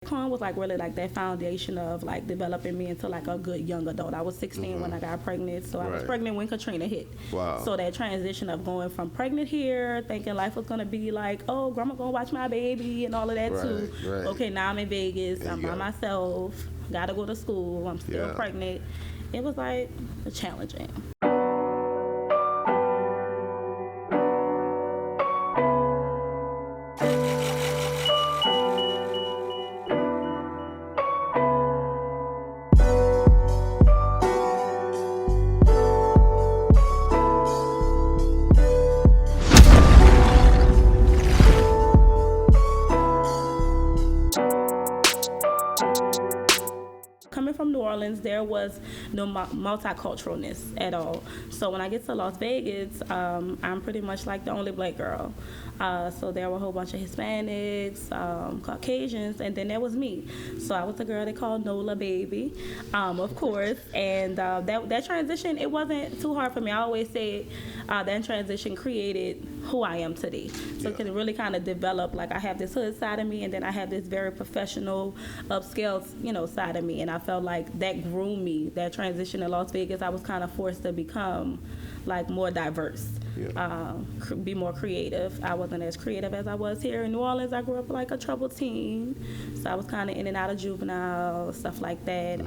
Cohen was like really like that foundation of like developing me into like a good young adult. I was 16 when I got pregnant, so I was pregnant when Katrina hit. Wow. So that transition of going from pregnant here, thinking life was gonna be like, oh, grandma gonna watch my baby and all of that too. Right. Okay, now I'm in Vegas. I'm by myself. Gotta go to school. I'm still pregnant. It was like challenging. Coming from New Orleans, there was no multiculturalness at all. So when I get to Las Vegas, I'm pretty much like the only black girl. So there were a whole bunch of Hispanics, Caucasians, and then there was me. So I was the girl they called Nola Baby, of course. And that transition, it wasn't too hard for me. I always say that transition created who I am today. So it can really kind of develop, like I have this hood side of me, and then I have this very professional, upscale, side of me. And I felt like that grew me. That transition in Las Vegas, I was kind of forced to become like more diverse, be more creative. I wasn't as creative as I was here in New Orleans. I grew up like a troubled teen, so I was kind of in and out of juvenile, stuff like that.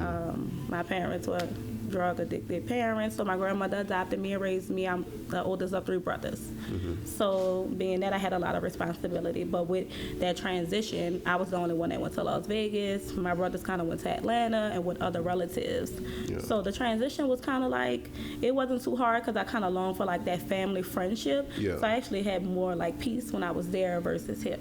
My parents were drug addicted parents, so my grandmother adopted me and raised me. I'm the oldest of 3 brothers. So being that, I had a lot of responsibility, but with that transition, I was the only one that went to Las Vegas. My brothers kind of went to Atlanta and with other relatives. So the transition was kind of like, it wasn't too hard because I kind of longed for like that family friendship. So I actually had more like peace when I was there versus here.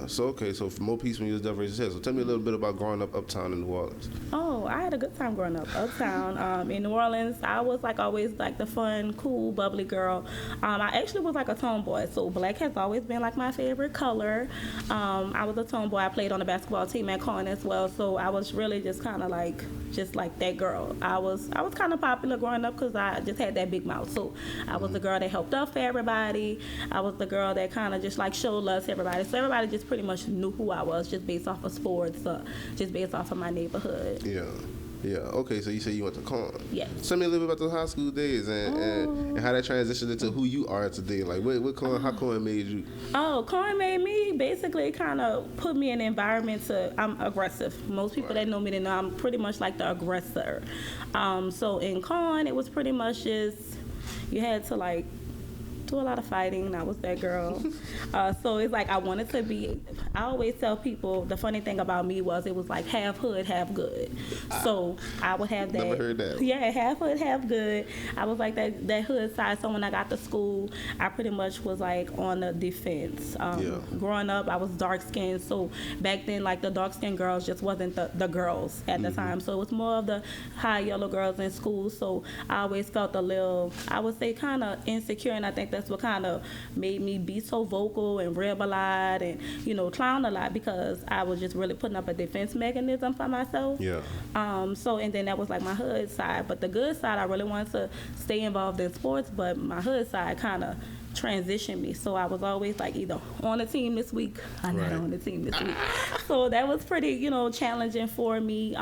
So for more peace when you was there versus here. So tell me a little bit about growing up uptown in New Orleans. Oh, I had a good time growing up uptown. In New Orleans, I was like always like the fun, cool, bubbly girl. I actually was like a tomboy, so black has always been like my favorite color. I was a tomboy. I played on the basketball team at Cohen as well, so I was really just kind of like that girl. I was kind of popular growing up because I just had that big mouth. So I was the girl that helped up for everybody. I was the girl that kind of just like showed love to everybody. So everybody just pretty much knew who I was just based off of sports, just based off of my neighborhood. Okay, so you say you went to Cohen. Yes. Tell me a little bit about those high school days and how that transitioned into who you are today. Like, how Cohen made you? Oh, Cohen made me basically kind of put me in an environment I'm aggressive. Most people that know me, they know I'm pretty much like the aggressor. So in Cohen, it was pretty much just, you had to like do a lot of fighting. I was that girl. So it's like I wanted to be, I always tell people the funny thing about me was it was like half hood, half good. So I would have that. Never heard that. Yeah, half hood, half good. I was like that hood side. So when I got to school, I pretty much was like on the defense. Growing up, I was dark skinned. So back then, like the dark skinned girls just wasn't the girls at the time. So it was more of the high yellow girls in school. So I always felt a little, I would say, kind of insecure, and I think that's what kind of made me be so vocal and rib a lot and, clown a lot, because I was just really putting up a defense mechanism for myself. And then that was like my hood side. But the good side, I really wanted to stay involved in sports, but my hood side kind of transitioned me. So I was always like either on the team this week or not on the team this week. So that was pretty, challenging for me.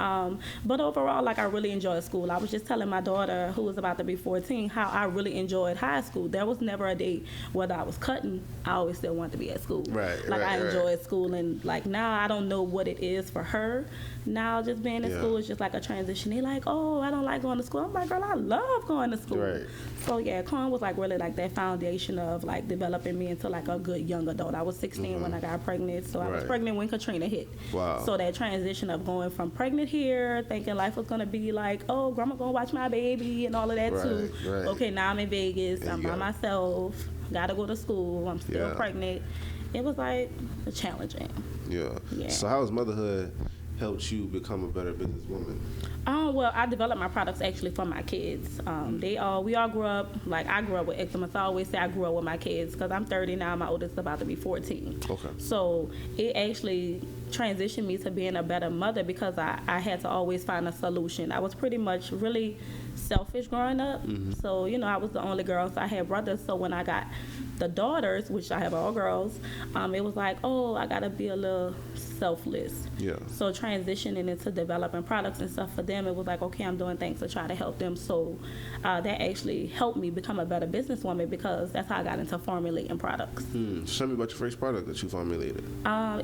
But overall, like I really enjoyed school. I was just telling my daughter, who was about to be 14, how I really enjoyed high school. There was never a day whether I was cutting, I always still wanted to be at school. I enjoyed school, and like now I don't know what it is for her. Now just being in school is just like a transition. They're like, oh, I don't like going to school. I'm like, girl, I love going to school. So yeah, Cohen was like really like that foundation of like developing me into like a good young adult. I was 16 when I got pregnant, so I was pregnant when Katrina hit. So that transition of going from pregnant here, thinking life was gonna be like, oh, grandma gonna watch my baby and all of that too. Okay, now I'm in Vegas. I'm by myself. Gotta go to school. I'm still pregnant. It was like challenging. So how has motherhood helped you become a better businesswoman? Well, I developed my products actually for my kids. We all grew up, like I grew up with eczema, so I always say I grew up with my kids because I'm 30 now, my oldest is about to be 14. So it actually transitioned me to being a better mother because I had to always find a solution. I was pretty much really selfish growing up. So, you know, I was the only girl, so I had brothers. So when I got the daughters, which I have all girls, it was like, oh, I got to be a little selfless. Yeah. So transitioning into developing products and stuff for them, it was like, okay, I'm doing things to try to help them. So that actually helped me become a better businesswoman because that's how I got into formulating products. Tell me about your first product that you formulated.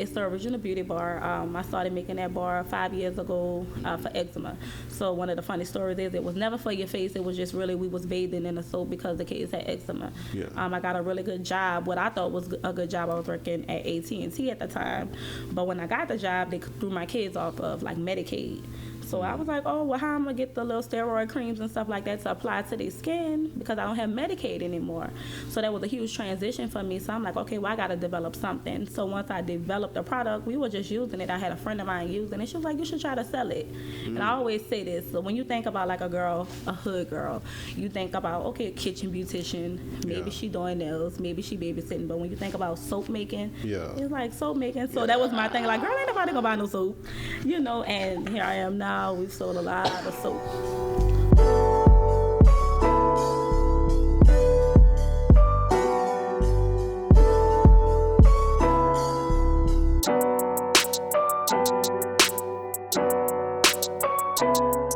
It's the original beauty bar. I started making that bar 5 years ago for eczema. So one of the funny stories is it was never for your face. It was just really we was bathing in the soap because the kids had eczema. Yeah. I got a really good job. What I thought was a good job. I was working at AT&T at the time. But when I got the job, they threw my kids off of like Medicaid. So I was like, oh, well, how am I going to get the little steroid creams and stuff like that to apply to their skin because I don't have Medicaid anymore. So that was a huge transition for me. So I'm like, okay, well, I got to develop something. So once I developed the product, we were just using it. I had a friend of mine using it. She was like, you should try to sell it. And I always say this. So when you think about like a girl, a hood girl, you think about, okay, a kitchen beautician. Maybe she doing nails. Maybe she babysitting. But when you think about soap making, it's like soap making. So that was my thing. Like, girl, ain't nobody going to buy no soap. You know, and here I am now. We've sold a lot of soap.